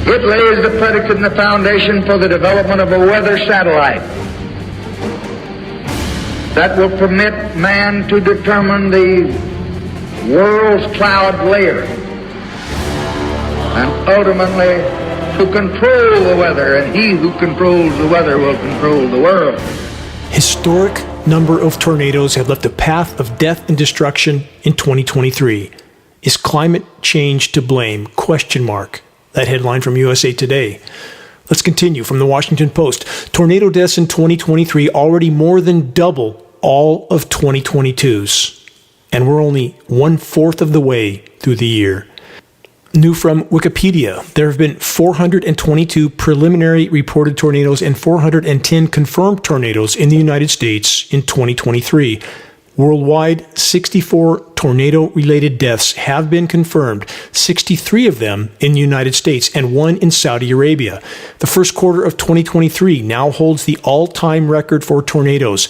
It lays the predicate and the foundation for the development of a weather satellite that will permit man to determine the world's cloud layer and ultimately to control the weather, and he who controls the weather will control the world. Historic number of tornadoes have left a path of death and destruction in 2023. Is climate change to blame? Question mark. That headline from USA Today. Let's continue from the Washington Post. Tornado deaths in 2023 already more than double all of 2022's. And we're only 1/4 of the way through the year. New from Wikipedia. There have been 422 preliminary reported tornadoes and 410 confirmed tornadoes in the United States in 2023. Worldwide, 64 tornado-related deaths have been confirmed, 63 of them in the United States and 1 in Saudi Arabia. The first quarter of 2023 now holds the all-time record for tornadoes.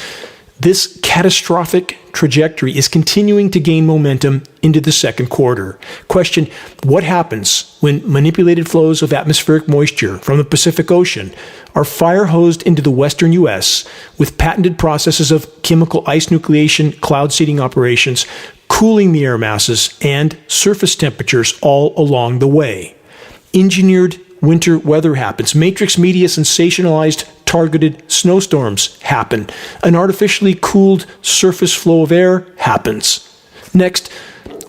This catastrophic trajectory is continuing to gain momentum into the second quarter. Question: what happens when manipulated flows of atmospheric moisture from the Pacific Ocean are fire-hosed into the western U.S. with patented processes of chemical ice nucleation, cloud seeding operations, cooling the air masses, and surface temperatures all along the way? Engineered winter weather happens. Matrix media sensationalized targeted snowstorms happen. An artificially cooled surface flow of air happens. Next,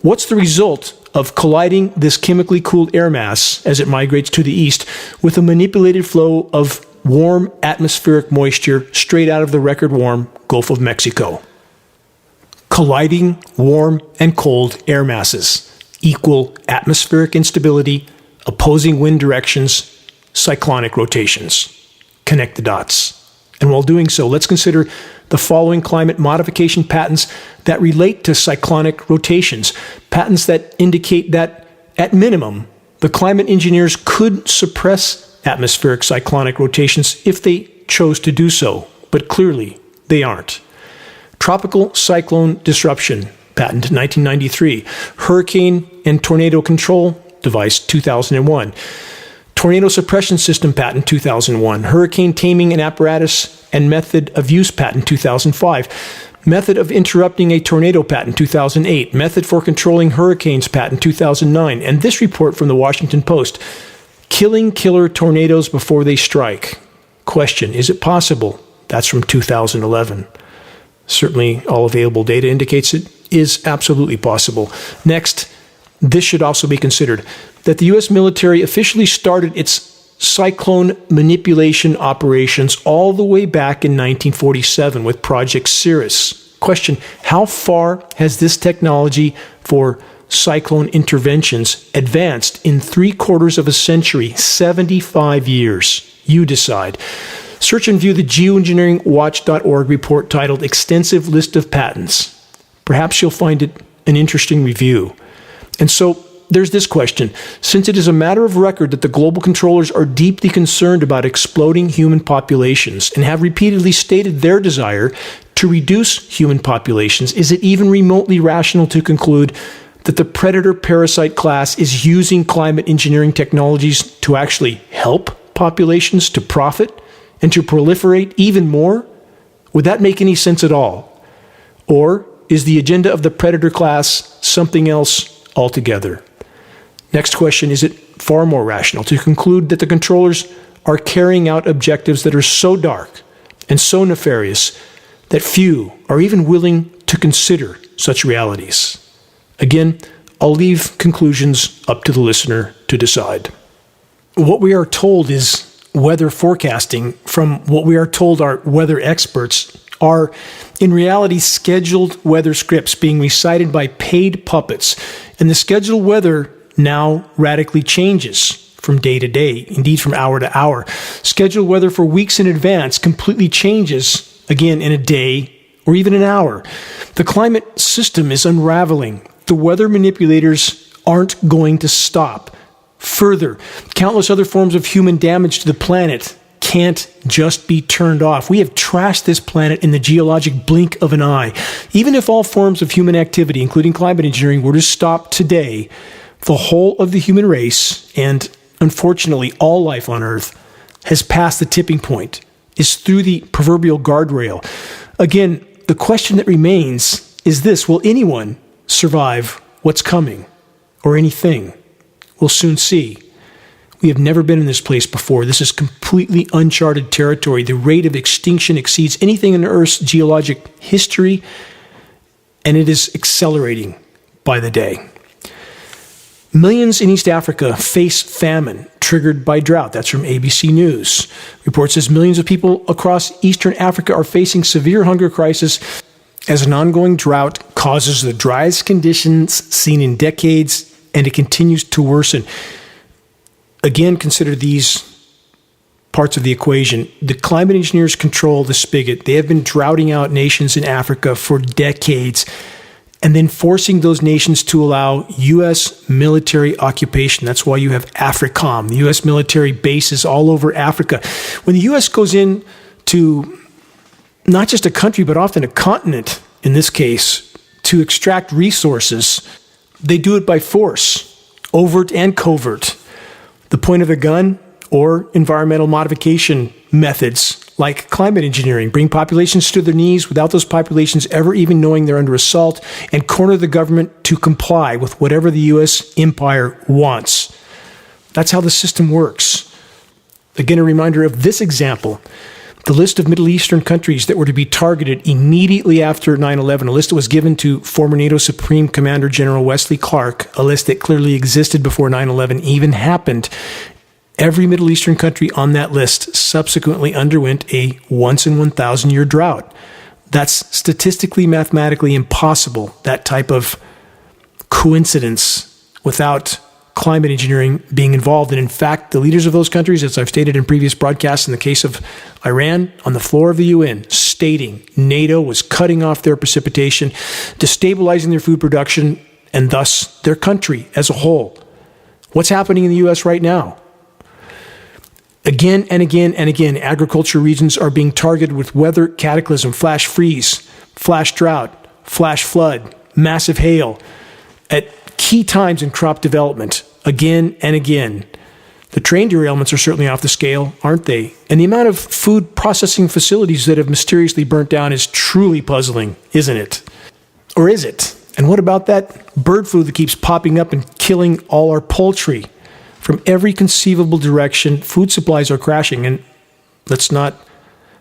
what's the result of colliding this chemically cooled air mass as it migrates to the east with a manipulated flow of warm atmospheric moisture straight out of the record warm Gulf of Mexico? Colliding warm and cold air masses equal atmospheric instability, opposing wind directions, cyclonic rotations. Connect the dots. And while doing so, let's consider the following climate modification patterns that relate to cyclonic rotations, patterns that indicate that, at minimum, the climate engineers could suppress atmospheric cyclonic rotations if they chose to do so, but clearly they aren't. Tropical cyclone disruption, patent 1993. Hurricane and tornado control device 2001. Tornado suppression system patent 2001. Hurricane taming and apparatus and method of use patent 2005. Method of interrupting a tornado patent 2008. Method for controlling hurricanes patent 2009. And this report from the Washington Post. Killing killer tornadoes before they strike. Question: is it possible? That's from 2011. Certainly all available data indicates it is absolutely possible. Next, this should also be considered, that the U.S. military officially started its cyclone manipulation operations all the way back in 1947 with Project Cirrus. Question: how far has this technology for cyclone interventions advanced in 3/4 of a century, 75 years? You decide. Search and view the Geoengineeringwatch.org report titled Extensive List of Patents. Perhaps you'll find it an interesting review. And so there's this question. Since it is a matter of record that the global controllers are deeply concerned about exploding human populations and have repeatedly stated their desire to reduce human populations, is it even remotely rational to conclude that the predator-parasite class is using climate engineering technologies to actually help populations to profit and to proliferate even more? Would that make any sense at all? Or is the agenda of the predator class something else altogether? Next question: is it far more rational to conclude that the controllers are carrying out objectives that are so dark and so nefarious that few are even willing to consider such realities? Again, I'll leave conclusions up to the listener to decide. What we are told is weather forecasting from what we are told our weather experts are in reality scheduled weather scripts being recited by paid puppets. And the scheduled weather now radically changes from day to day, indeed from hour to hour. Scheduled weather for weeks in advance completely changes, again, in a day or even an hour. The climate system is unraveling. The weather manipulators aren't going to stop. Further, countless other forms of human damage to the planet can't just be turned off. We have trashed this planet in the geologic blink of an eye. Even if all forms of human activity, including climate engineering, were to stop today, the whole of the human race and unfortunately, all life on Earth has passed the tipping point, is through the proverbial guardrail. Again, the question that remains is this: will anyone survive what's coming, or anything? We'll soon see. We have never been in this place before. This is completely uncharted territory. The rate of extinction exceeds anything in Earth's geologic history, and it is accelerating by the day. Millions in East Africa face famine triggered by drought. That's from ABC News. Report says millions of people across Eastern Africa are facing severe hunger crisis as an ongoing drought causes the driest conditions seen in decades, and it continues to worsen. Again, consider these parts of the equation. The climate engineers control the spigot. They have been droughting out nations in Africa for decades, and then forcing those nations to allow U.S. military occupation. That's why you have AFRICOM, the U.S. military bases all over Africa. When the U.S. goes in to not just a country, but often a continent, in this case, to extract resources, they do it by force, overt and covert. The point of a gun or environmental modification methods like climate engineering bring populations to their knees without those populations ever even knowing they're under assault, and corner the government to comply with whatever the U.S. empire wants. That's how the system works. Again, a reminder of this example. The list of Middle Eastern countries that were to be targeted immediately after 9/11, a list that was given to former NATO Supreme Commander General Wesley Clark, a list that clearly existed before 9/11 even happened. Every Middle Eastern country on that list subsequently underwent a once-in-1,000-year drought. That's statistically, mathematically impossible, that type of coincidence, without climate engineering being involved. And in fact, the leaders of those countries, as I've stated in previous broadcasts, in the case of Iran, on the floor of the UN, stating NATO was cutting off their precipitation, destabilizing their food production, and thus their country as a whole. What's happening in the U.S. right now? Again and again and again, agriculture regions are being targeted with weather cataclysm, flash freeze, flash drought, flash flood, massive hail at key times in crop development, again and again. The train derailments are certainly off the scale, aren't they? And the amount of food processing facilities that have mysteriously burnt down is truly puzzling, isn't it? Or is it? And what about that bird flu that keeps popping up and killing all our poultry? From every conceivable direction, food supplies are crashing. And let's not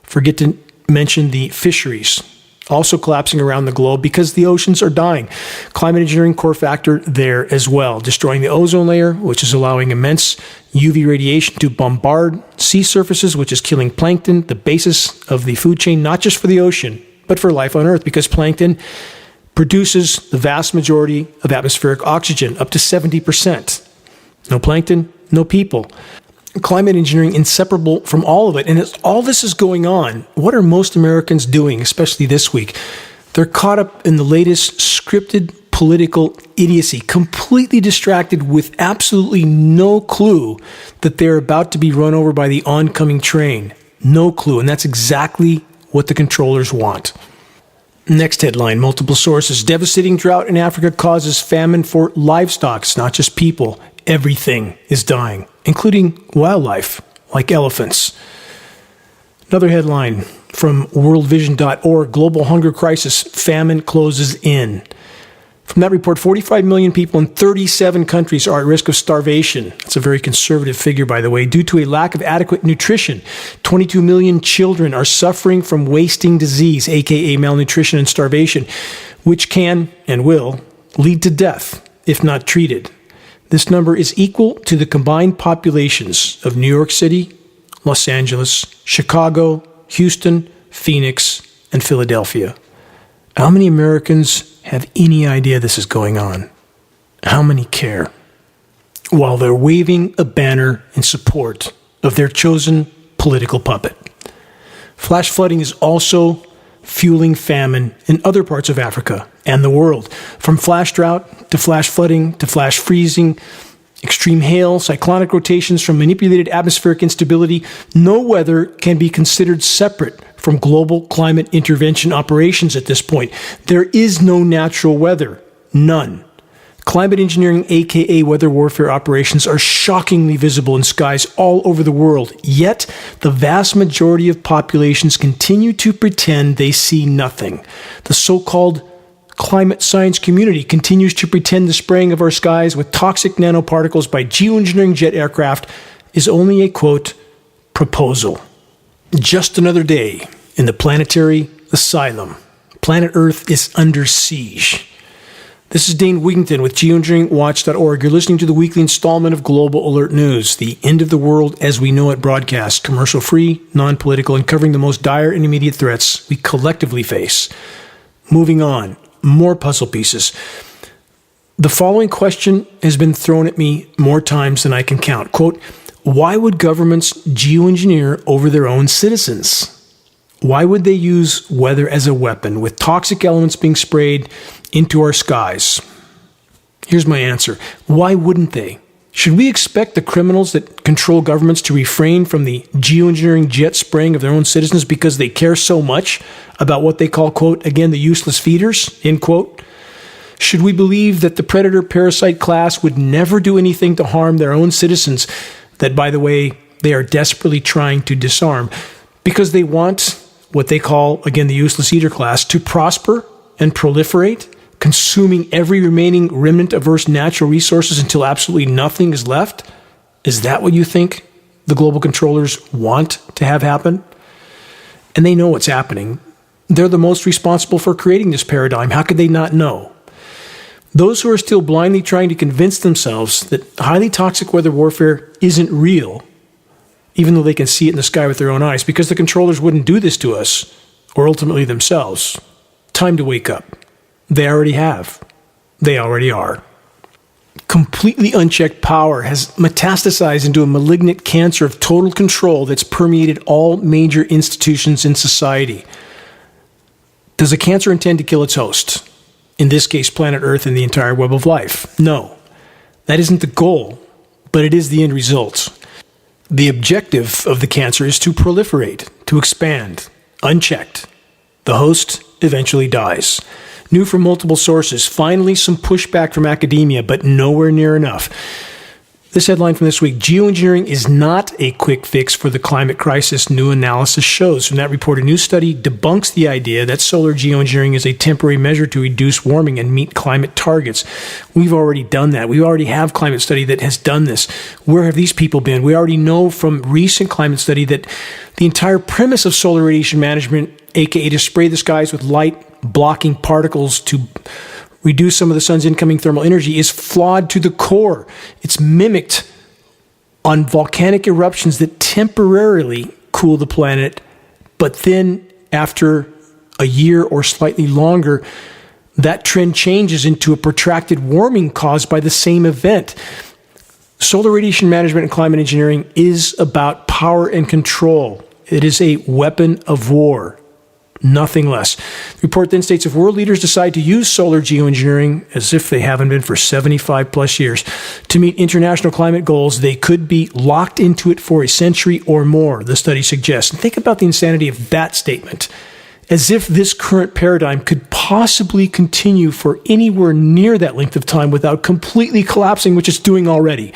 forget to mention the fisheries, also collapsing around the globe because the oceans are dying. Climate engineering core factor there as well, destroying the ozone layer, which is allowing immense UV radiation to bombard sea surfaces, which is killing plankton, the basis of the food chain, not just for the ocean, but for life on Earth, because plankton produces the vast majority of atmospheric oxygen, up to 70%. No plankton, no people. Climate engineering inseparable from all of it. And as all this is going on, what are most Americans doing, especially this week? They're caught up in the latest scripted political idiocy, completely distracted with absolutely no clue that they're about to be run over by the oncoming train. No clue. And that's exactly what the controllers want. Next headline, multiple sources. Devastating drought in Africa causes famine for livestock. It's not just people. Everything is dying, including wildlife, like elephants. Another headline from worldvision.org, global hunger crisis, famine closes in. From that report, 45 million people in 37 countries are at risk of starvation. That's a very conservative figure, by the way, due to a lack of adequate nutrition. 22 million children are suffering from wasting disease, aka malnutrition and starvation, which can and will lead to death if not treated. This number is equal to the combined populations of New York City, Los Angeles, Chicago, Houston, Phoenix, and Philadelphia. How many Americans have any idea this is going on? How many care? While they're waving a banner in support of their chosen political puppet. Flash flooding is also fueling famine in other parts of Africa and the world. From flash drought to flash flooding to flash freezing, extreme hail, cyclonic rotations from manipulated atmospheric instability, no weather can be considered separate from global climate intervention operations at this point. There is no natural weather. None. Climate engineering, aka weather warfare operations, are shockingly visible in skies all over the world. Yet, the vast majority of populations continue to pretend they see nothing. The so-called climate science community continues to pretend the spraying of our skies with toxic nanoparticles by geoengineering jet aircraft is only a, quote, proposal. Just another day in the planetary asylum. Planet Earth is under siege. This is Dane Wigington with geoengineeringwatch.org. You're listening to the weekly installment of Global Alert News, the end of the world as we know it broadcast, commercial-free, non-political, and covering the most dire and immediate threats we collectively face. Moving on, more puzzle pieces. The following question has been thrown at me more times than I can count. Quote, why would governments geoengineer over their own citizens? Why would they use weather as a weapon with toxic elements being sprayed into our skies? Here's my answer. Why wouldn't they? Should we expect the criminals that control governments to refrain from the geoengineering jet spraying of their own citizens because they care so much about what they call, quote, again, the useless feeders, end quote? Should we believe that the predator-parasite class would never do anything to harm their own citizens that, by the way, they are desperately trying to disarm because they want what they call, again, the useless eater class, to prosper and proliferate, consuming every remaining remnant-averse natural resources until absolutely nothing is left? Is that what you think the global controllers want to have happen? And they know what's happening. They're the most responsible for creating this paradigm. How could they not know? Those who are still blindly trying to convince themselves that highly toxic weather warfare isn't real, even though they can see it in the sky with their own eyes, because the controllers wouldn't do this to us, or ultimately themselves. Time to wake up. They already have. They already are. Completely unchecked power has metastasized into a malignant cancer of total control that's permeated all major institutions in society. Does a cancer intend to kill its host? In this case, planet Earth and the entire web of life? No. That isn't the goal, but it is the end result. The objective of the cancer is to proliferate, to expand, unchecked. The host eventually dies. New from multiple sources, finally some pushback from academia, but nowhere near enough. This headline from this week, geoengineering is not a quick fix for the climate crisis, new analysis shows. From that report, a new study debunks the idea that solar geoengineering is a temporary measure to reduce warming and meet climate targets. We've already done that. We already have climate study that has done this. Where have these people been? We already know from recent climate study that the entire premise of solar radiation management, aka to spray the skies with light-blocking particles to reduce some of the sun's incoming thermal energy, is flawed to the core. It's mimicked on volcanic eruptions that temporarily cool the planet, but then after a year or slightly longer, that trend changes into a protracted warming caused by the same event. Solar radiation management and climate engineering is about power and control. It is a weapon of war. Nothing less. The report then states if world leaders decide to use solar geoengineering, as if they haven't been for 75 plus years, to meet international climate goals, they could be locked into it for a century or more, the study suggests. And think about the insanity of that statement. As if this current paradigm could possibly continue for anywhere near that length of time without completely collapsing, which it's doing already.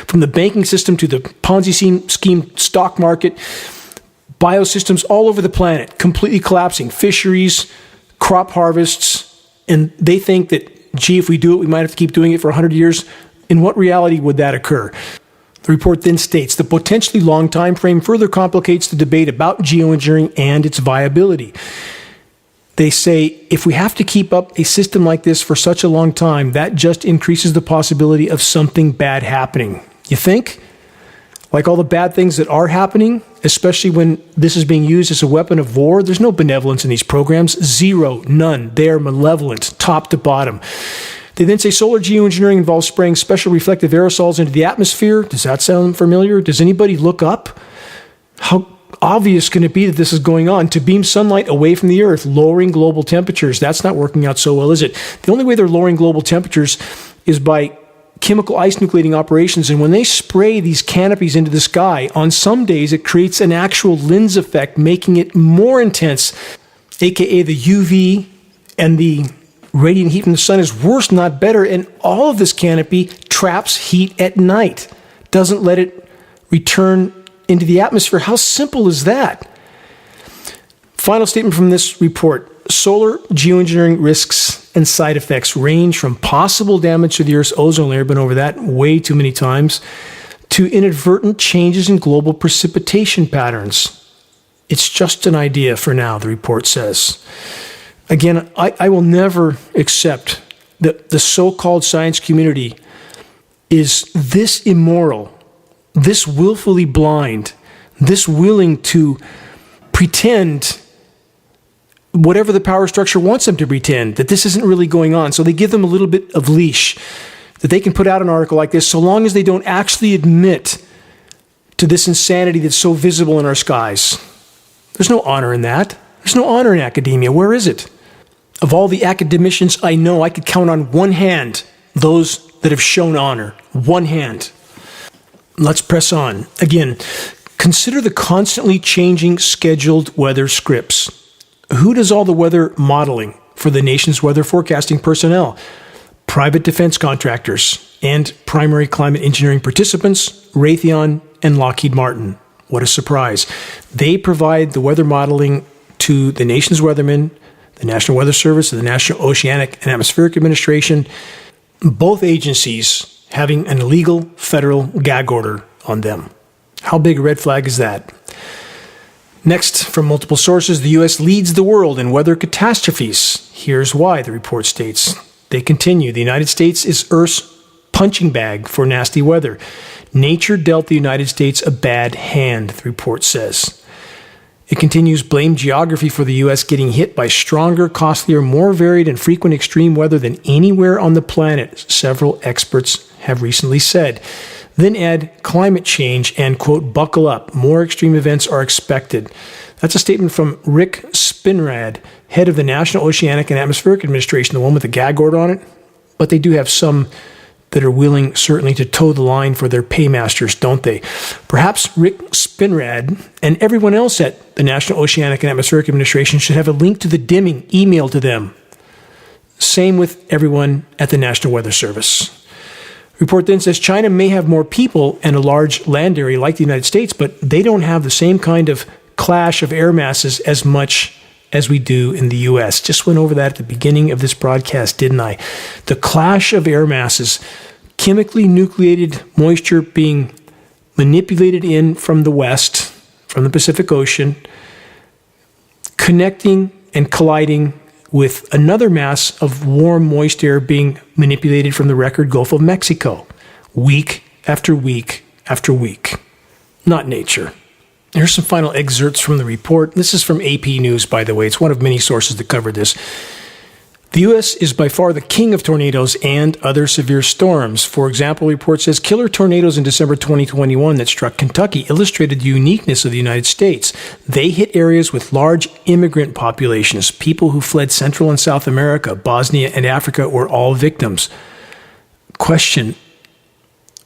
From the banking system to the Ponzi scheme stock market, biosystems all over the planet completely collapsing, fisheries, crop harvests, and they think that, gee, if we do it, we might have to keep doing it for 100 years. In what reality would that occur? The report then states the potentially long time frame further complicates the debate about geoengineering and its viability. They say if we have to keep up a system like this for such a long time, that just increases the possibility of something bad happening. You think? Like all the bad things that are happening, especially when this is being used as a weapon of war, there's no benevolence in these programs. Zero, none. They are malevolent, top to bottom. They then say solar geoengineering involves spraying special reflective aerosols into the atmosphere. Does that sound familiar? Does anybody look up? How obvious can it be that this is going on? To beam sunlight away from the Earth, lowering global temperatures. That's not working out so well, is it? The only way they're lowering global temperatures is by chemical ice nucleating operations, and when they spray these canopies into the sky, on some days it creates an actual lens effect, making it more intense, aka the UV and the radiant heat from the sun is worse, not better, and all of this canopy traps heat at night, doesn't let it return into the atmosphere. How simple is that? Final statement from this report. Solar geoengineering risks and side effects range from possible damage to the Earth's ozone layer, been over that way too many times, to inadvertent changes in global precipitation patterns. It's just an idea for now, the report says. Again, I will never accept that the so-called science community is this immoral, this willfully blind, this willing to pretend whatever the power structure wants them to pretend, that this isn't really going on. So they give them a little bit of leash that they can put out an article like this so long as they don't actually admit to this insanity that's so visible in our skies. There's no honor in that. There's no honor in academia. Where is it? Of all the academicians I know, I could count on one hand those that have shown honor. One hand. Let's press on. Again, consider the constantly changing scheduled weather scripts. Who does all the weather modeling for the nation's weather forecasting personnel? Private defense contractors and primary climate engineering participants, Raytheon and Lockheed Martin. What a surprise. They provide the weather modeling to the nation's weathermen, the National Weather Service, and the National Oceanic and Atmospheric Administration, both agencies having an illegal federal gag order on them. How big a red flag is that? Next, from multiple sources, the U.S. leads the world in weather catastrophes. Here's why, the report states. They continue. The United States is Earth's punching bag for nasty weather. Nature dealt the United States a bad hand, the report says. It continues, blame geography for the U.S. getting hit by stronger, costlier, more varied and frequent extreme weather than anywhere on the planet, several experts have recently said. Then add climate change and, quote, buckle up. More extreme events are expected. That's a statement from Rick Spinrad, head of the National Oceanic and Atmospheric Administration, the one with the gag order on it. But they do have some that are willing, certainly, to toe the line for their paymasters, don't they? Perhaps Rick Spinrad and everyone else at the National Oceanic and Atmospheric Administration should have a link to the dimming emailed to them. Same with everyone at the National Weather Service. Report then says China may have more people and a large land area like the United States, but they don't have the same kind of clash of air masses as much as we do in the U.S. Just went over that at the beginning of this broadcast, didn't I? The clash of air masses, chemically nucleated moisture being manipulated in from the west, from the Pacific Ocean, connecting and colliding with another mass of warm, moist air being manipulated from the record Gulf of Mexico, week after week after week. Not nature. Here's some final excerpts from the report. This is from AP News, by the way. It's one of many sources that cover this. The U.S. is by far the king of tornadoes and other severe storms. For example, the report says killer tornadoes in December 2021 that struck Kentucky illustrated the uniqueness of the United States. They hit areas with large immigrant populations. People who fled Central and South America, Bosnia, and Africa were all victims. Question: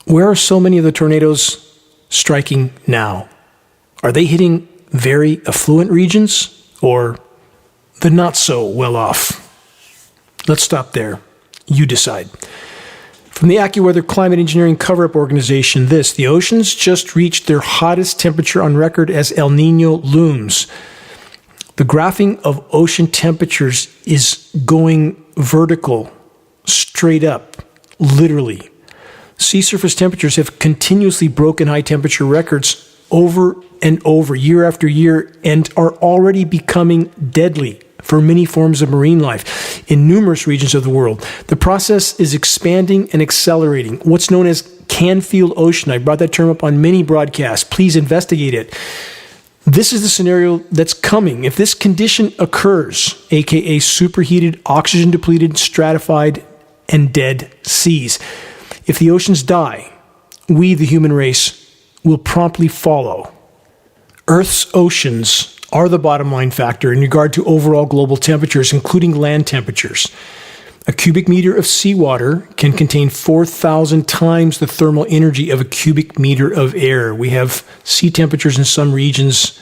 where are so many of the tornadoes striking now? Are they hitting very affluent regions or the not so well off? Let's stop there. You decide. From the AccuWeather Climate Engineering Cover-Up Organization, the oceans just reached their hottest temperature on record as El Nino looms. The graphing of ocean temperatures is going vertical, straight up, literally. Sea surface temperatures have continuously broken high temperature records over and over, year after year, and are already becoming deadly for many forms of marine life in numerous regions of the world. The process is expanding and accelerating. What's known as Canfield Ocean. I brought that term up on many broadcasts. Please investigate it. This is the scenario that's coming. If this condition occurs, aka superheated, oxygen-depleted, stratified, and dead seas, if the oceans die, we, the human race, will promptly follow. Earth's oceans are the bottom line factor in regard to overall global temperatures, including land temperatures. A cubic meter of seawater can contain 4,000 times the thermal energy of a cubic meter of air. We have sea temperatures in some regions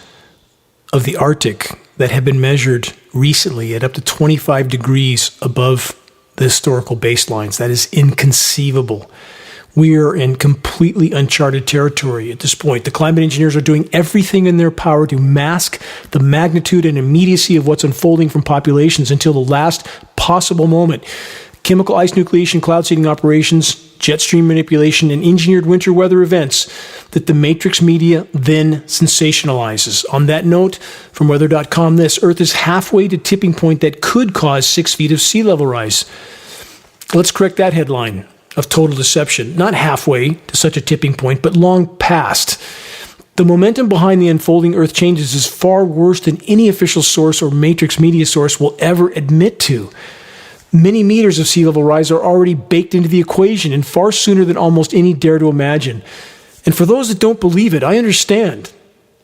of the Arctic that have been measured recently at up to 25 degrees above the historical baselines. That is inconceivable. We are in completely uncharted territory at this point. The climate engineers are doing everything in their power to mask the magnitude and immediacy of what's unfolding from populations until the last possible moment. Chemical ice nucleation, cloud seeding operations, jet stream manipulation, and engineered winter weather events that the matrix media then sensationalizes. On that note, from weather.com, this Earth is halfway to tipping point that could cause 6 feet of sea level rise. Let's correct that headline of total deception. Not halfway to such a tipping point, but long past. The momentum behind the unfolding Earth changes is far worse than any official source or matrix media source will ever admit to. Many meters of sea level rise are already baked into the equation, and far sooner than almost any dare to imagine. And for those that don't believe it, I understand.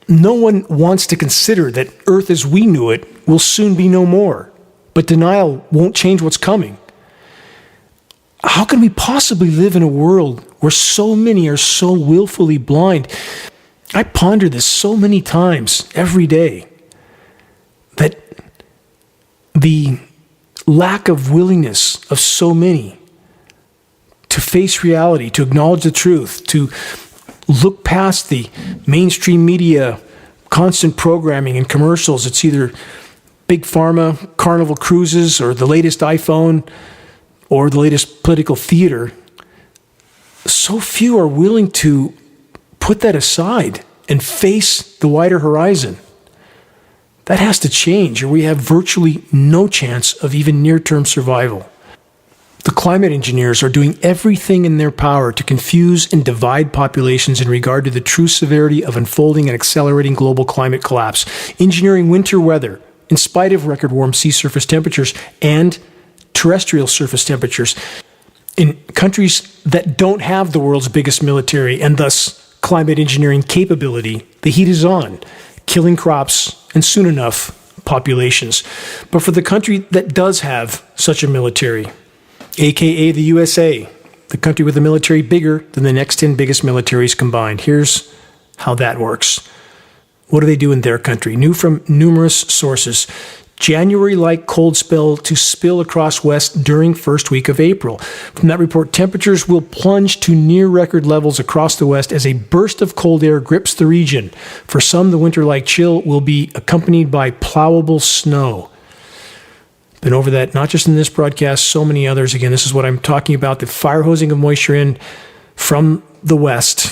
No one wants to consider that Earth as we knew it will soon be no more. But denial won't change what's coming. How can we possibly live in a world where so many are so willfully blind? I ponder this so many times every day, that the lack of willingness of so many to face reality, to acknowledge the truth, to look past the mainstream media constant programming and commercials. It's either Big Pharma, Carnival Cruises, or the latest iPhone, or the latest political theater. So few are willing to put that aside and face the wider horizon. That has to change, or we have virtually no chance of even near-term survival. The climate engineers are doing everything in their power to confuse and divide populations in regard to the true severity of unfolding and accelerating global climate collapse, engineering winter weather in spite of record warm sea surface temperatures and terrestrial surface temperatures in countries that don't have the world's biggest military and thus climate engineering capability. The heat is on, killing crops and soon enough populations. But for the country that does have such a military, aka the USA, the country with a military bigger than the next 10 biggest militaries combined, here's how that works. What do they do in their country? New from numerous sources. January-like cold spell to spill across west during first week of April. From that report, temperatures will plunge to near record levels across the west as a burst of cold air grips the region. For some, the winter-like chill will be accompanied by plowable snow. Been over that, not just in this broadcast, so many others. Again, this is what I'm talking about, the fire hosing of moisture in from the west,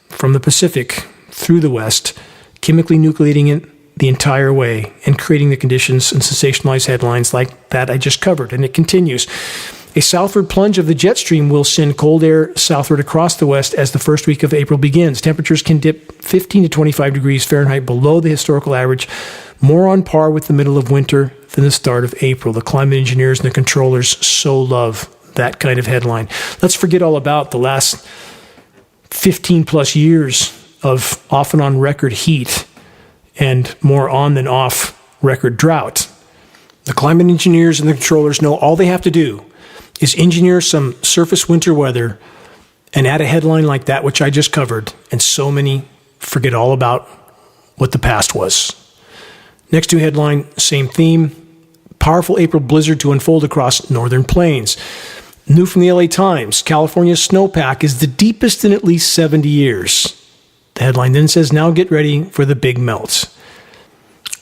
from the Pacific through the west, chemically nucleating it the entire way and creating the conditions and sensationalized headlines like that I just covered. And it continues. A southward plunge of the jet stream will send cold air southward across the west as the first week of April begins. Temperatures can dip 15 to 25 degrees Fahrenheit below the historical average, more on par with the middle of winter than the start of April. The climate engineers and the controllers so love that kind of headline. Let's forget all about the last 15 plus years of off and on record heat and more on than off record drought. The climate engineers and the controllers know all they have to do is engineer some surface winter weather and add a headline like that, which I just covered, and so many forget all about what the past was. Next to headline, same theme, powerful April blizzard to unfold across northern plains. New from the LA Times, California's snowpack is the deepest in at least 70 years. The headline then says, now get ready for the big melts.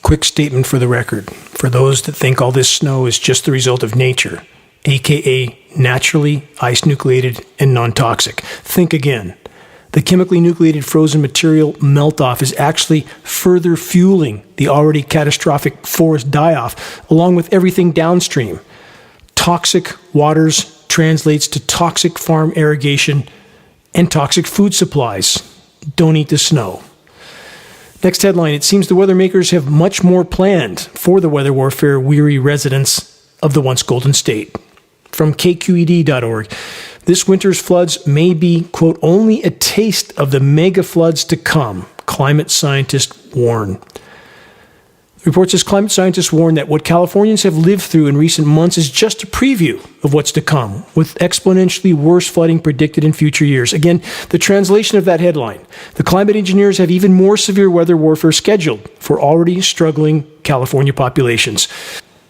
Quick statement for the record. For those that think all this snow is just the result of nature, aka naturally ice nucleated and non-toxic, think again. The chemically nucleated frozen material melt-off is actually further fueling the already catastrophic forest die-off, along with everything downstream. Toxic waters translates to toxic farm irrigation and toxic food supplies. Don't eat the snow. Next headline, it seems the weather makers have much more planned for the weather warfare weary residents of the once Golden State. From kqed.org, this winter's floods may be, quote, only a taste of the mega floods to come, climate scientists warn. The report says climate scientists warn that what Californians have lived through in recent months is just a preview of what's to come, with exponentially worse flooding predicted in future years. Again, the translation of that headline: the climate engineers have even more severe weather warfare scheduled for already struggling California populations.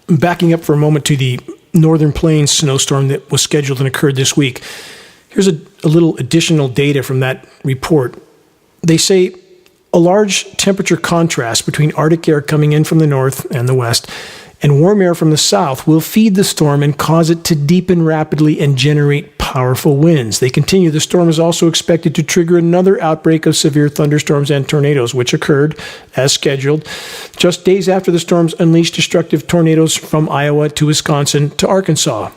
Backing up for a moment to the Northern Plains snowstorm that was scheduled and occurred this week, here's a little additional data from that report. They say a large temperature contrast between Arctic air coming in from the north and the west and warm air from the south will feed the storm and cause it to deepen rapidly and generate powerful winds. They continue, the storm is also expected to trigger another outbreak of severe thunderstorms and tornadoes, which occurred as scheduled just days after the storms unleashed destructive tornadoes from Iowa to Wisconsin to Arkansas.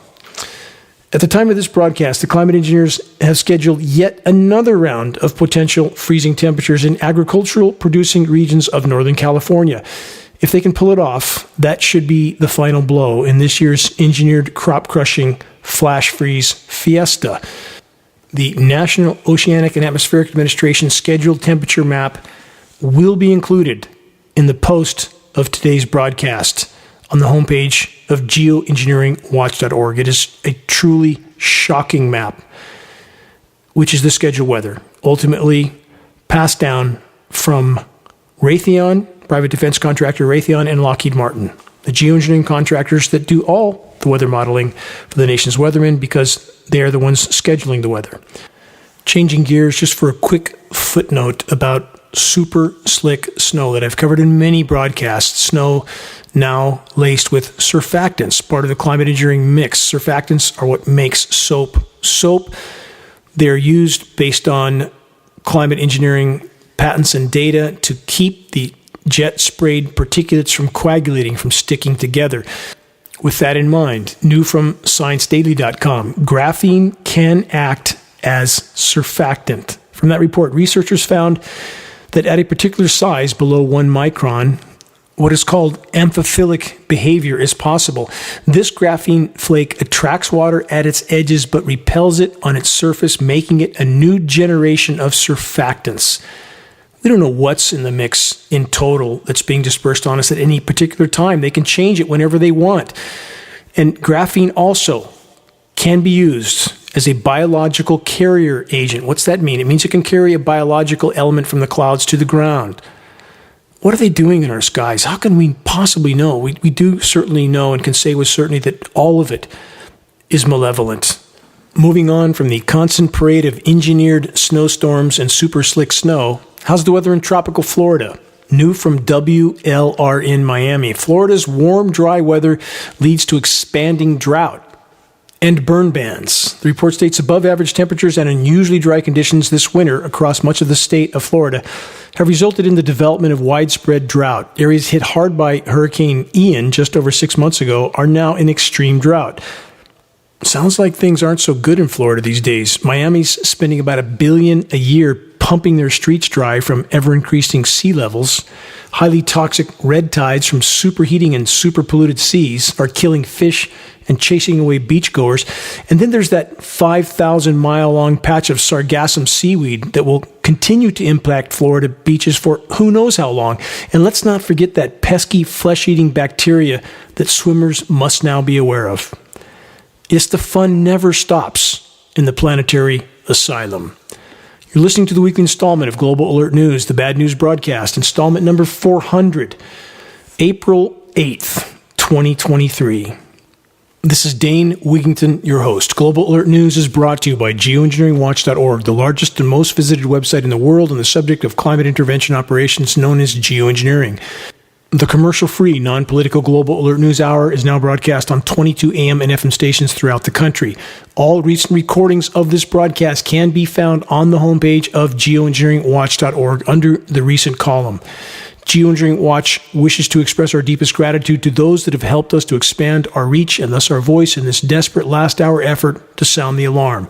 At the time of this broadcast, the climate engineers have scheduled yet another round of potential freezing temperatures in agricultural producing regions of Northern California. If they can pull it off, that should be the final blow in this year's engineered crop-crushing flash freeze fiesta. The National Oceanic and Atmospheric Administration scheduled temperature map will be included in the post of today's broadcast on the homepage of geoengineeringwatch.org. It is a truly shocking map, which is the scheduled weather, ultimately passed down from Raytheon, private defense contractor Raytheon, and Lockheed Martin, the geoengineering contractors that do all the weather modeling for the nation's weathermen, because they are the ones scheduling the weather. Changing gears just for a quick footnote about super slick snow that I've covered in many broadcasts. Snow now laced with surfactants, part of the climate engineering mix. Surfactants are what makes soap soap. They're used based on climate engineering patents and data to keep the jet sprayed particulates from coagulating, from sticking together. With that in mind, new from ScienceDaily.com, graphene can act as surfactant. From that report, researchers found that at a particular size, below 1 micron, what is called amphiphilic behavior is possible. This graphene flake attracts water at its edges but repels it on its surface, making it a new generation of surfactants. We don't know what's in the mix in total that's being dispersed on us at any particular time. They can change it whenever they want. And graphene also can be used as a biological carrier agent. What's that mean? It means it can carry a biological element from the clouds to the ground. What are they doing in our skies? How can we possibly know? We do certainly know and can say with certainty that all of it is malevolent. Moving on from the constant parade of engineered snowstorms and super slick snow, how's the weather in tropical Florida? New from WLRN Miami. Florida's warm, dry weather leads to expanding drought and burn bans. The report states above average temperatures and unusually dry conditions this winter across much of the state of Florida have resulted in the development of widespread drought. Areas hit hard by Hurricane Ian just over 6 months ago are now in extreme drought. Sounds like things aren't so good in Florida these days. Miami's spending about $1 billion a year pumping their streets dry from ever-increasing sea levels. Highly toxic red tides from superheating and super-polluted seas are killing fish and chasing away beachgoers. And then there's that 5,000-mile-long patch of sargassum seaweed that will continue to impact Florida beaches for who knows how long. And let's not forget that pesky flesh-eating bacteria that swimmers must now be aware of. Yes, the fun never stops in the planetary asylum. You're listening to the weekly installment of Global Alert News, the Bad News Broadcast, installment number 400, April 8th, 2023. This is Dane Wigington, your host. Global Alert News is brought to you by Geoengineeringwatch.org, the largest and most visited website in the world on the subject of climate intervention operations known as geoengineering. The commercial-free, non-political Global Alert News Hour is now broadcast on 22 AM and FM stations throughout the country. All recent recordings of this broadcast can be found on the homepage of geoengineeringwatch.org under the recent column. Geoengineering Watch wishes to express our deepest gratitude to those that have helped us to expand our reach and thus our voice in this desperate last-hour effort to sound the alarm.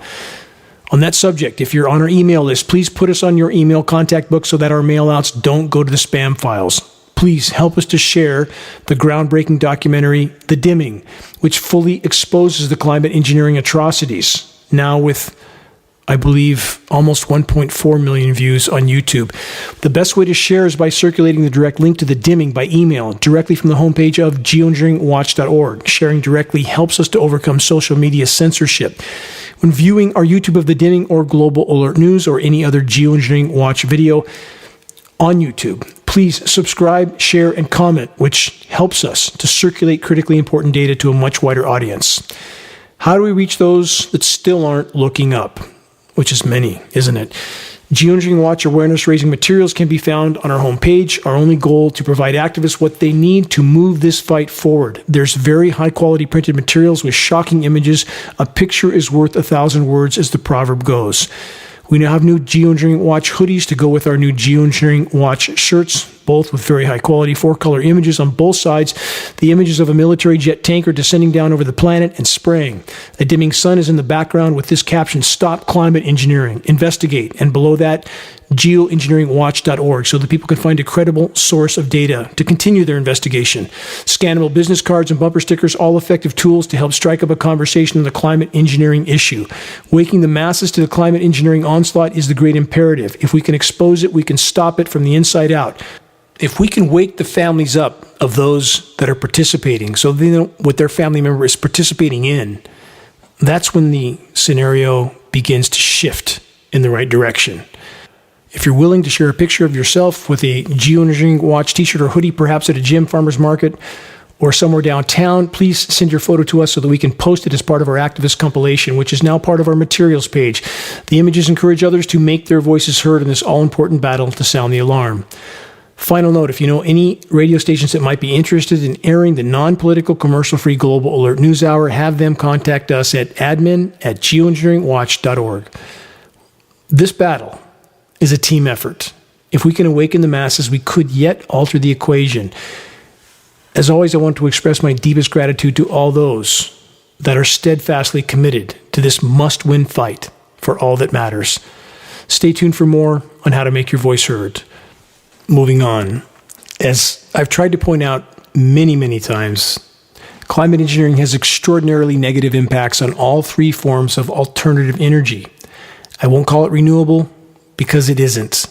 On that subject, if you're on our email list, please put us on your email contact book so that our mailouts don't go to the spam files. Please help us to share the groundbreaking documentary, The Dimming, which fully exposes the climate engineering atrocities, now with I believe almost 1.4 million views on YouTube. The best way to share is by circulating the direct link to the dimming by email directly from the homepage of geoengineeringwatch.org. Sharing directly helps us to overcome social media censorship. When viewing our YouTube of the dimming or Global Alert News or any other Geoengineering Watch video on YouTube, please subscribe, share, and comment, which helps us to circulate critically important data to a much wider audience. How do we reach those that still aren't looking up? Which is many, isn't it? Geoengineering Watch awareness-raising materials can be found on our homepage. Our only goal to provide activists what they need to move this fight forward. There's very high-quality printed materials with shocking images. A picture is worth 1,000 words, as the proverb goes. We now have new Geoengineering Watch hoodies to go with our new Geoengineering Watch shirts, both with very high-quality 4-color images on both sides. The images of a military jet tanker descending down over the planet and spraying. A dimming sun is in the background with this caption, "Stop Climate Engineering, Investigate." And below that, geoengineeringwatch.org, so that people can find a credible source of data to continue their investigation. Scannable business cards and bumper stickers, all effective tools to help strike up a conversation on the climate engineering issue. Waking the masses to the climate engineering onslaught is the great imperative. If we can expose it, we can stop it from the inside out. If we can wake the families up of those that are participating so they know what their family member is participating in, that's when the scenario begins to shift in the right direction. If you're willing to share a picture of yourself with a Geoengineering Watch t-shirt or hoodie, perhaps at a gym, farmer's market, or somewhere downtown, please send your photo to us so that we can post it as part of our activist compilation, which is now part of our materials page. The images encourage others to make their voices heard in this all-important battle to sound the alarm. Final note, if you know any radio stations that might be interested in airing the non-political, commercial-free Global Alert News Hour, have them contact us at admin@geoengineeringwatch.org. This battle is a team effort. If we can awaken the masses, we could yet alter the equation. As always, I want to express my deepest gratitude to all those that are steadfastly committed to this must-win fight for all that matters. Stay tuned for more on how to make your voice heard. Moving on, as I've tried to point out many, many times, climate engineering has extraordinarily negative impacts on all three forms of alternative energy. I won't call it renewable, because it isn't.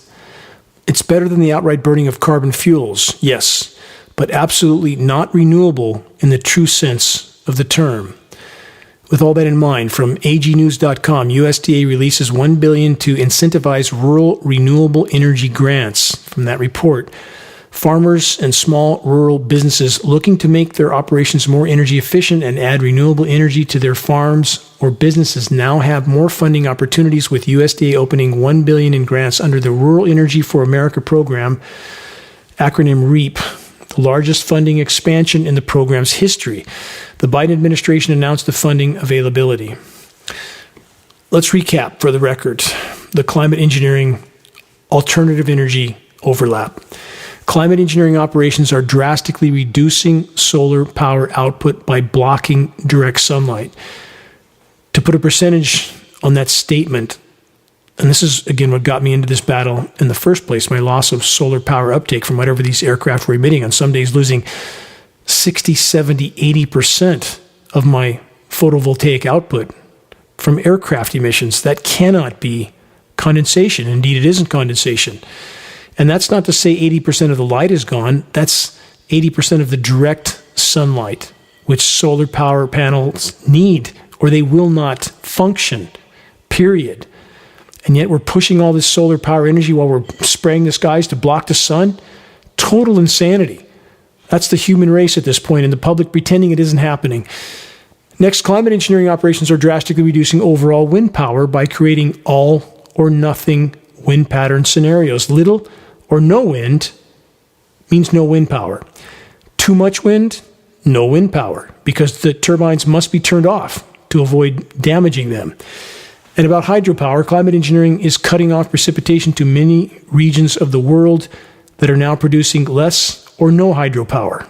It's better than the outright burning of carbon fuels, yes, but absolutely not renewable in the true sense of the term. With all that in mind, from agnews.com, USDA releases $1 billion to incentivize rural renewable energy grants. From that report, farmers and small rural businesses looking to make their operations more energy efficient and add renewable energy to their farms or businesses now have more funding opportunities, with USDA opening $1 billion in grants under the Rural Energy for America program, acronym REAP, the largest funding expansion in the program's history. The Biden administration announced the funding availability. Let's recap for the record the climate engineering alternative energy overlap. Climate engineering operations are drastically reducing solar power output by blocking direct sunlight. To put a percentage on that statement, and this is, again, what got me into this battle in the first place, my loss of solar power uptake from whatever these aircraft were emitting, on some days losing 60, 70, 80% of my photovoltaic output from aircraft emissions. That cannot be condensation. Indeed, it isn't condensation. And that's not to say 80% of the light is gone. That's 80% of the direct sunlight, which solar power panels need, or they will not function, period. And yet we're pushing all this solar power energy while we're spraying the skies to block the sun. Total insanity. That's the human race at this point, and the public pretending it isn't happening. Next, climate engineering operations are drastically reducing overall wind power by creating all or nothing wind pattern scenarios. Little or no wind means no wind power. Too much wind, no wind power, because the turbines must be turned off to avoid damaging them. And about hydropower, climate engineering is cutting off precipitation to many regions of the world that are now producing less or no hydropower.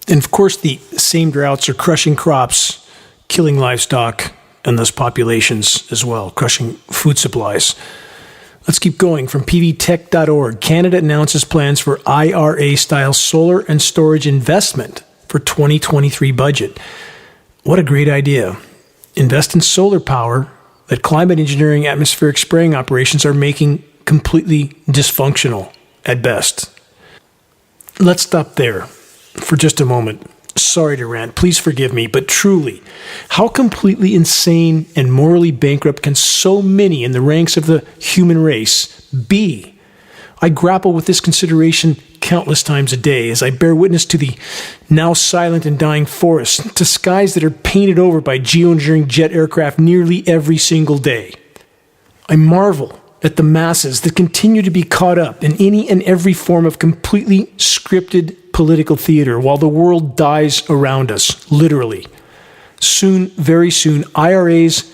And of course, the same droughts are crushing crops, killing livestock, and thus populations as well, crushing food supplies. Let's keep going. From pvtech.org, Canada announces plans for IRA-style solar and storage investment for 2023 budget. What a great idea. Invest in solar power that climate engineering atmospheric spraying operations are making completely dysfunctional at best. Let's stop there for just a moment. Sorry to rant, please forgive me, but truly, how completely insane and morally bankrupt can so many in the ranks of the human race be? I grapple with this consideration countless times a day as I bear witness to the now silent and dying forests, to skies that are painted over by geoengineering jet aircraft nearly every single day. I marvel at the masses that continue to be caught up in any and every form of completely scripted political theater while the world dies around us, literally. Soon, very soon, IRAs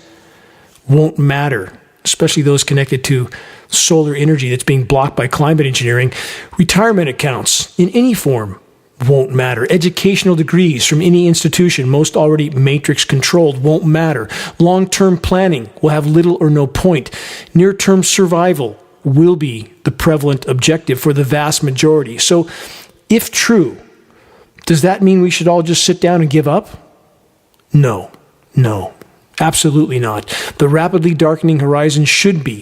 won't matter, especially those connected to solar energy that's being blocked by climate engineering. Retirement accounts in any form won't matter. Educational degrees from any institution, most already matrix controlled, won't matter. Long-term planning will have little or no point. Near-term survival will be the prevalent objective for the vast majority. So, if true, does that mean we should all just sit down and give up? No. Absolutely not. The rapidly darkening horizon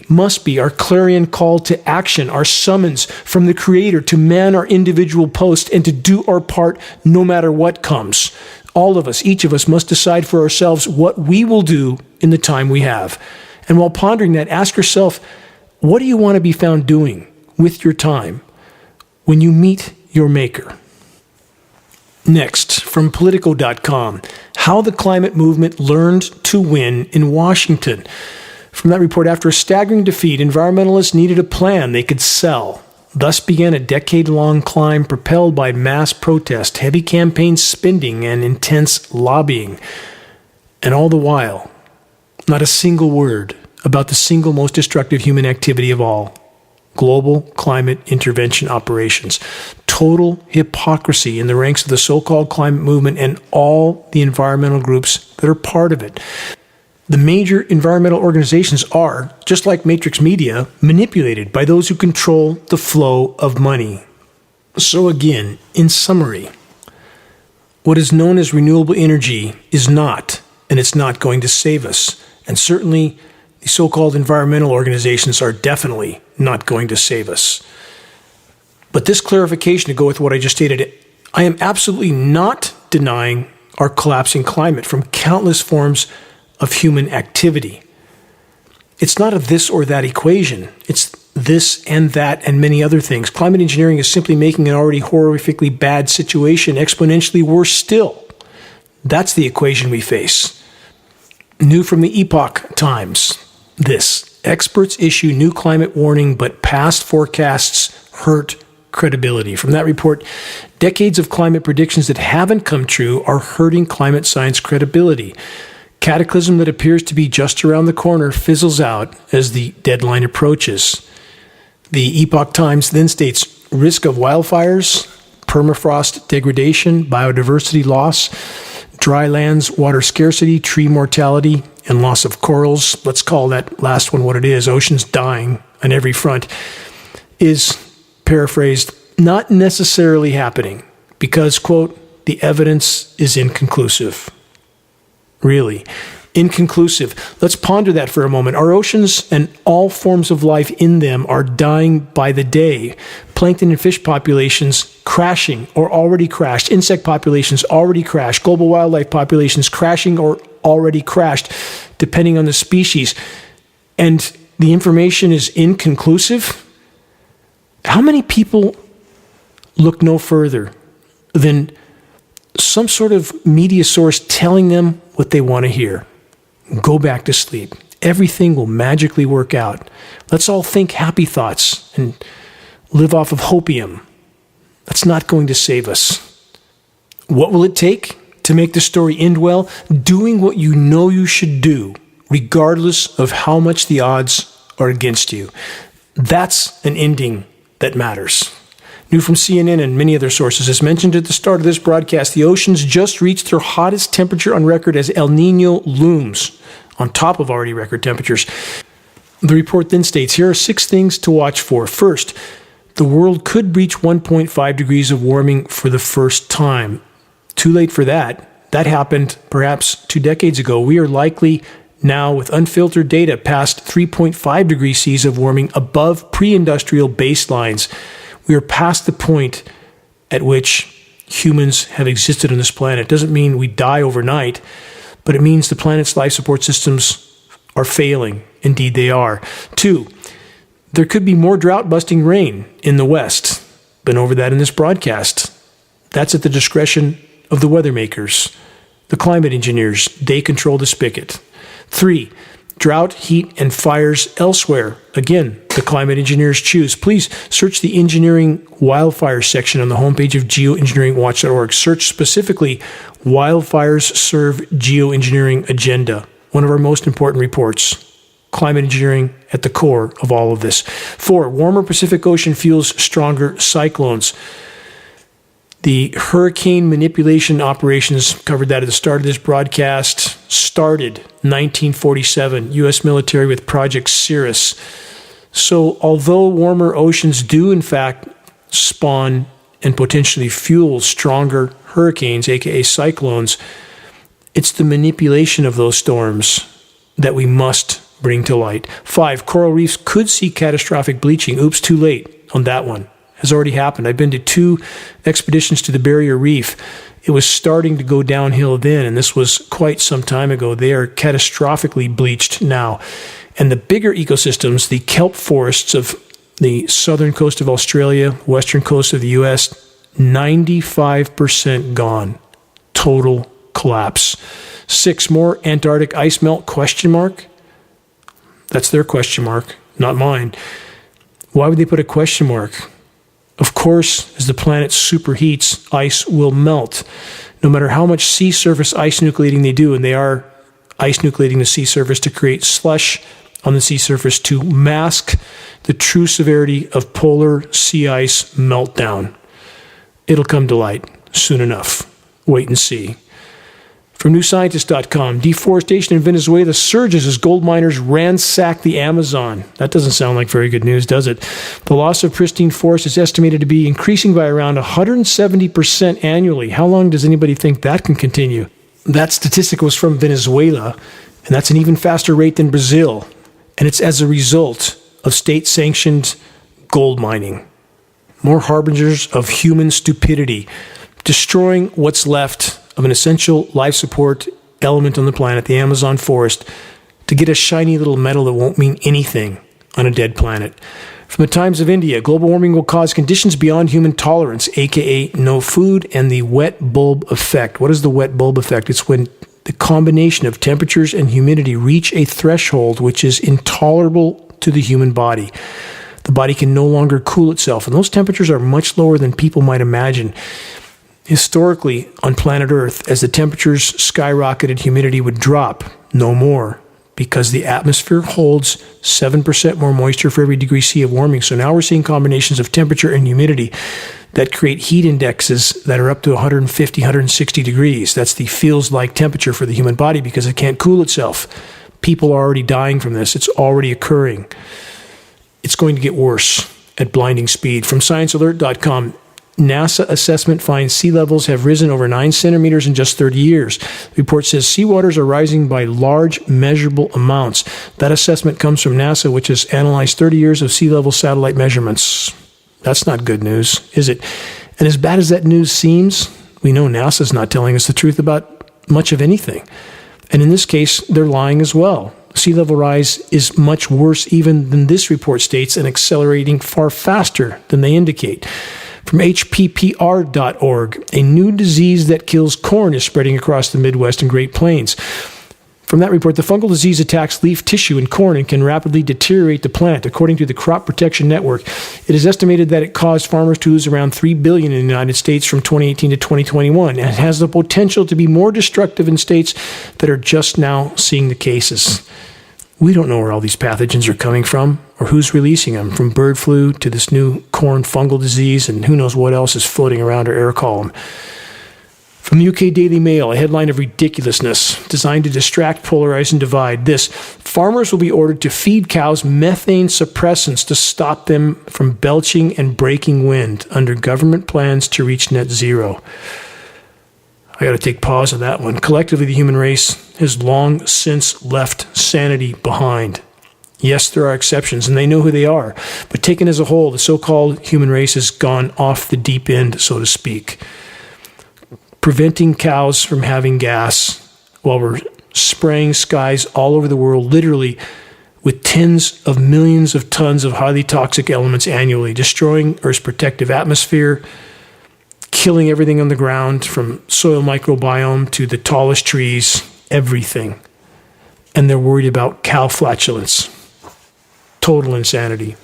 must be our clarion call to action, our summons from the Creator to man our individual post and to do our part no matter what comes. All of us, each of us, must decide for ourselves what we will do in the time we have. And while pondering that, ask yourself, what do you want to be found doing with your time when you meet your Maker? Next, from Politico.com, how the climate movement learned to win in Washington. From that report, after a staggering defeat, environmentalists needed a plan they could sell. Thus began a decade-long climb propelled by mass protest, heavy campaign spending, and intense lobbying. And all the while, not a single word about the single most destructive human activity of all, global climate intervention operations. Total hypocrisy in the ranks of the so-called climate movement and all the environmental groups that are part of it. The major environmental organizations are, just like Matrix Media, manipulated by those who control the flow of money. So again, in summary, what is known as renewable energy is not, and it's not going to save us. And certainly, the so-called environmental organizations are definitely not going to save us. But this clarification, to go with what I just stated, I am absolutely not denying our collapsing climate from countless forms of human activity. It's not a this or that equation. It's this and that and many other things. Climate engineering is simply making an already horrifically bad situation exponentially worse still. That's the equation we face. New from the Epoch Times. This. Experts issue new climate warning, but past forecasts hurt credibility. From that report, decades of climate predictions that haven't come true are hurting climate science credibility. Cataclysm that appears to be just around the corner fizzles out as the deadline approaches. The Epoch Times then states, risk of wildfires, permafrost degradation, biodiversity loss, dry lands, water scarcity, tree mortality, and loss of corals, let's call that last one what it is, oceans dying on every front, is, paraphrased, not necessarily happening because, quote, the evidence is inconclusive. Really, inconclusive. Let's ponder that for a moment. Our oceans and all forms of life in them are dying by the day. Plankton and fish populations crashing or already crashed. Insect populations already crashed. Global wildlife populations crashing or already crashed, depending on the species. And the information is inconclusive. How many people look no further than some sort of media source telling them what they want to hear? Go back to sleep. Everything will magically work out. Let's all think happy thoughts and live off of hopium. That's not going to save us. What will it take to make the story end well? Doing what you know you should do, regardless of how much the odds are against you. That's an ending that matters. New from CNN and many other sources, as mentioned at the start of this broadcast, the oceans just reached their hottest temperature on record as El Nino looms on top of already record temperatures. The report then states, here are 6 things to watch for. First, the world could reach 1.5 degrees of warming for the first time. Too late for that. That happened perhaps 2 decades ago. We are likely Now, with unfiltered data past 3.5 degrees Celsius of warming above pre-industrial baselines, we are past the point at which humans have existed on this planet. It doesn't mean we die overnight, but it means the planet's life support systems are failing. Indeed, they are. 2, there could be more drought-busting rain in the West. Been over that in this broadcast. That's at the discretion of the weather makers, the climate engineers. They control the spigot. 3, drought, heat, and fires elsewhere. Again, the climate engineers choose. Please search the engineering wildfire section on the homepage of geoengineeringwatch.org. Search specifically Wildfires Serve Geoengineering Agenda, one of our most important reports. Climate engineering at the core of all of this. 4, warmer Pacific Ocean fuels stronger cyclones. The hurricane manipulation operations, covered that at the start of this broadcast, started 1947, U.S. military with Project Cirrus. So although warmer oceans do in fact spawn and potentially fuel stronger hurricanes, aka cyclones, it's the manipulation of those storms that we must bring to light. 5, coral reefs could see catastrophic bleaching. Oops, too late on that one. Has already happened. I've been to 2 expeditions to the Barrier Reef. It was starting to go downhill then, and this was quite some time ago. They are catastrophically bleached now. And the bigger ecosystems, the kelp forests of the southern coast of Australia, western coast of the U.S., 95% gone. Total collapse. 6, more Antarctic ice melt, question mark? That's their question mark, not mine. Why would they put a question mark? Of course, as the planet superheats, ice will melt. No matter how much sea surface ice nucleating they do, and they are ice nucleating the sea surface to create slush on the sea surface to mask the true severity of polar sea ice meltdown. It'll come to light soon enough. Wait and see. From NewScientist.com, deforestation in Venezuela surges as gold miners ransack the Amazon. That doesn't sound like very good news, does it? The loss of pristine forest is estimated to be increasing by around 170% annually. How long does anybody think that can continue? That statistic was from Venezuela, and that's an even faster rate than Brazil. And it's as a result of state-sanctioned gold mining. More harbingers of human stupidity, destroying what's left of an essential life support element on the planet, the Amazon forest, to get a shiny little metal that won't mean anything on a dead planet. From the Times of India, global warming will cause conditions beyond human tolerance, aka no food, and the wet bulb effect. What is the wet bulb effect? It's when the combination of temperatures and humidity reach a threshold which is intolerable to the human body. The body can no longer cool itself, and those temperatures are much lower than people might imagine. Historically, on planet Earth, as the temperatures skyrocketed, humidity would drop no more because the atmosphere holds 7% more moisture for every degree C of warming. So now we're seeing combinations of temperature and humidity that create heat indexes that are up to 150, 160 degrees. That's the feels-like temperature for the human body because it can't cool itself. People are already dying from this. It's already occurring. It's going to get worse at blinding speed. From ScienceAlert.com, NASA assessment finds sea levels have risen over 9 centimeters in just 30 years. The report says seawaters are rising by large measurable amounts. That assessment comes from NASA, which has analyzed 30 years of sea level satellite measurements. That's not good news, is it? And as bad as that news seems, we know NASA's not telling us the truth about much of anything. And in this case, they're lying as well. Sea level rise is much worse even than this report states and accelerating far faster than they indicate. From HPPR.org, a new disease that kills corn is spreading across the Midwest and Great Plains. From that report, the fungal disease attacks leaf tissue in corn and can rapidly deteriorate the plant. According to the Crop Protection Network, it is estimated that it caused farmers to lose around $3 billion in the United States from 2018 to 2021, and has the potential to be more destructive in states that are just now seeing the cases. We don't know where all these pathogens are coming from or who's releasing them, from bird flu to this new corn fungal disease, and who knows what else is floating around our air column. From the UK Daily Mail, a headline of ridiculousness designed to distract, polarize, and divide. This: farmers will be ordered to feed cows methane suppressants to stop them from belching and breaking wind under government plans to reach net zero. I got to take pause on that one. Collectively, the human race has long since left sanity behind. Yes, there are exceptions, and they know who they are. But taken as a whole, the so-called human race has gone off the deep end, so to speak. Preventing cows from having gas while we're spraying skies all over the world, literally with tens of millions of tons of highly toxic elements annually, destroying Earth's protective atmosphere, killing everything on the ground, from soil microbiome to the tallest trees, everything. And they're worried about cow flatulence. Total insanity.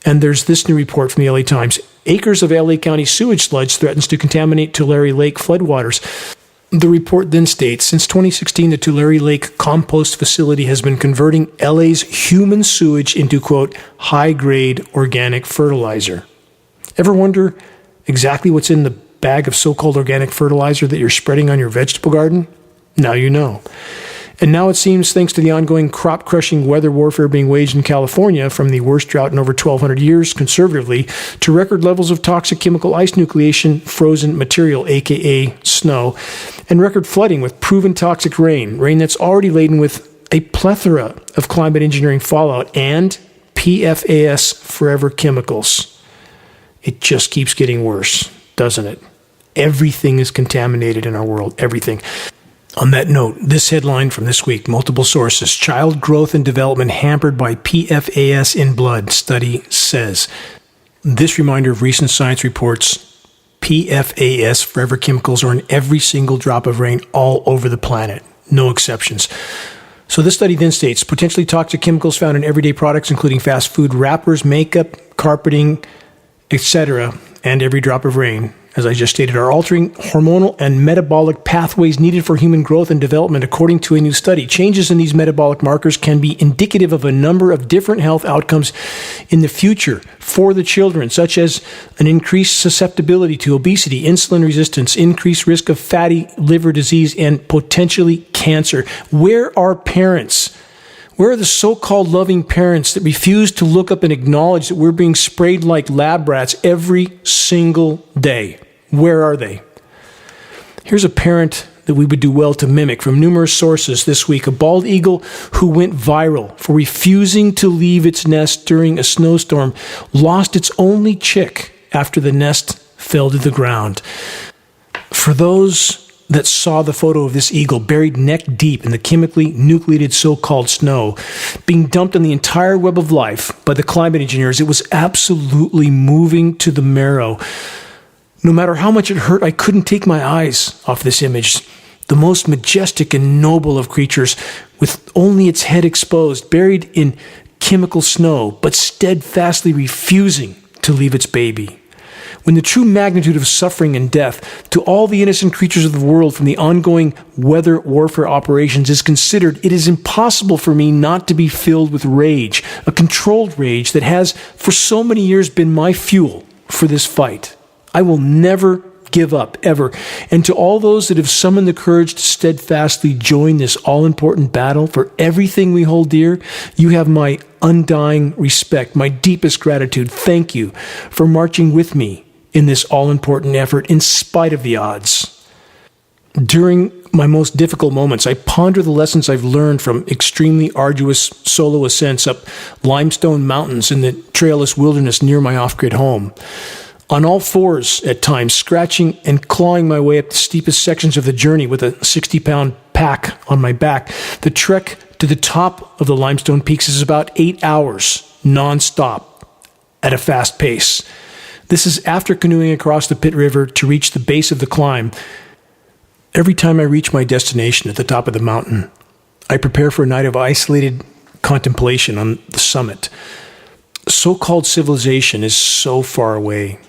And there's this new report from the LA Times. Acres of LA County sewage sludge threatens to contaminate Tulare Lake floodwaters. The report then states, since 2016, the Tulare Lake compost facility has been converting LA's human sewage into, quote, high-grade organic fertilizer. Ever wonder exactly what's in the bag of so-called organic fertilizer that you're spreading on your vegetable garden? Now you know. And now it seems, thanks to the ongoing crop-crushing weather warfare being waged in California, from the worst drought in over 1,200 years, conservatively, to record levels of toxic chemical ice nucleation, frozen material, aka snow, and record flooding with proven toxic rain that's already laden with a plethora of climate engineering fallout and PFAS forever chemicals. It just keeps getting worse, doesn't it? Everything is contaminated in our world, everything. On that note, this headline from this week, multiple sources, child growth and development hampered by PFAS in blood, study says. This reminder of recent science reports, PFAS forever chemicals are in every single drop of rain all over the planet, no exceptions. So this study then states, potentially toxic chemicals found in everyday products, including fast food wrappers, makeup, carpeting, etc., and every drop of rain, as I just stated, are altering hormonal and metabolic pathways needed for human growth and development. According to a new study, changes in these metabolic markers can be indicative of a number of different health outcomes in the future for the children, such as an increased susceptibility to obesity, insulin resistance, increased risk of fatty liver disease, and potentially cancer. Where are parents? Where are the so-called loving parents that refuse to look up and acknowledge that we're being sprayed like lab rats every single day? Where are they? Here's a parent that we would do well to mimic from numerous sources this week. A bald eagle who went viral for refusing to leave its nest during a snowstorm lost its only chick after the nest fell to the ground. For those that saw the photo of this eagle buried neck deep in the chemically nucleated so-called snow, being dumped on the entire web of life by the climate engineers, it was absolutely moving to the marrow. No matter how much it hurt, I couldn't take my eyes off this image. The most majestic and noble of creatures, with only its head exposed, buried in chemical snow, but steadfastly refusing to leave its baby. When the true magnitude of suffering and death to all the innocent creatures of the world from the ongoing weather warfare operations is considered, it is impossible for me not to be filled with rage, a controlled rage that has for so many years been my fuel for this fight. I will never give up, ever. And to all those that have summoned the courage to steadfastly join this all-important battle for everything we hold dear, you have my undying respect, my deepest gratitude. Thank you for marching with me in this all-important effort in spite of the odds. During my most difficult moments, I ponder the lessons I've learned from extremely arduous solo ascents up limestone mountains in the trailless wilderness near my off-grid home. On all fours at times, scratching and clawing my way up the steepest sections of the journey with a 60-pound pack on my back. The trek to the top of the limestone peaks is about 8 hours, non-stop, at a fast pace. This is after canoeing across the Pitt River to reach the base of the climb. Every time I reach my destination at the top of the mountain, I prepare for a night of isolated contemplation on the summit. So-called civilization is so far away.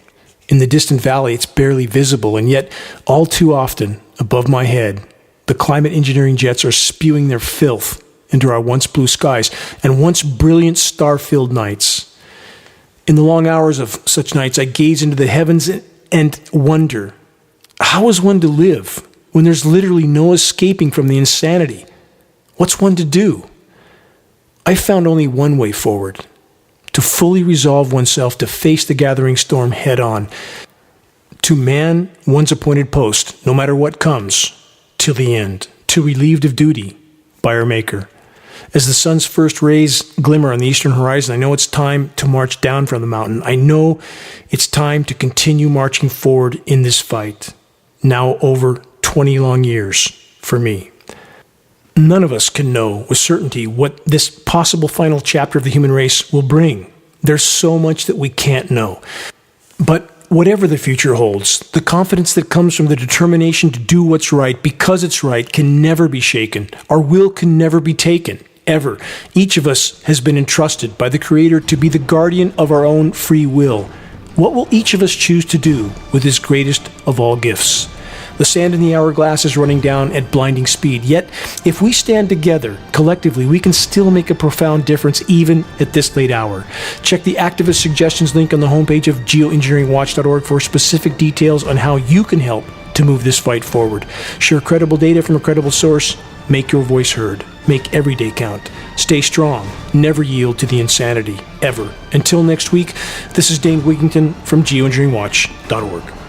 In the distant valley, it's barely visible, and yet, all too often, above my head, the climate engineering jets are spewing their filth into our once blue skies and once brilliant star-filled nights. In the long hours of such nights, I gaze into the heavens and wonder, how is one to live when there's literally no escaping from the insanity? What's one to do? I found only one way forward: to fully resolve oneself to face the gathering storm head on, To man, one's appointed post, no matter what comes, till the end, till relieved of duty by our Maker. As the sun's first rays glimmer on the eastern horizon, I know it's time to march down from the mountain. I know it's time to continue marching forward in this fight. Now over 20 long years for me. None of us can know with certainty what this possible final chapter of the human race will bring. There's so much that we can't know. But whatever the future holds, the confidence that comes from the determination to do what's right because it's right can never be shaken. Our will can never be taken, ever. Each of us has been entrusted by the Creator to be the guardian of our own free will. What will each of us choose to do with this greatest of all gifts? The sand in the hourglass is running down at blinding speed. Yet, if we stand together, collectively, we can still make a profound difference even at this late hour. Check the activist suggestions link on the homepage of geoengineeringwatch.org for specific details on how you can help to move this fight forward. Share credible data from a credible source. Make your voice heard. Make every day count. Stay strong. Never yield to the insanity, ever. Until next week, this is Dane Wigington from geoengineeringwatch.org.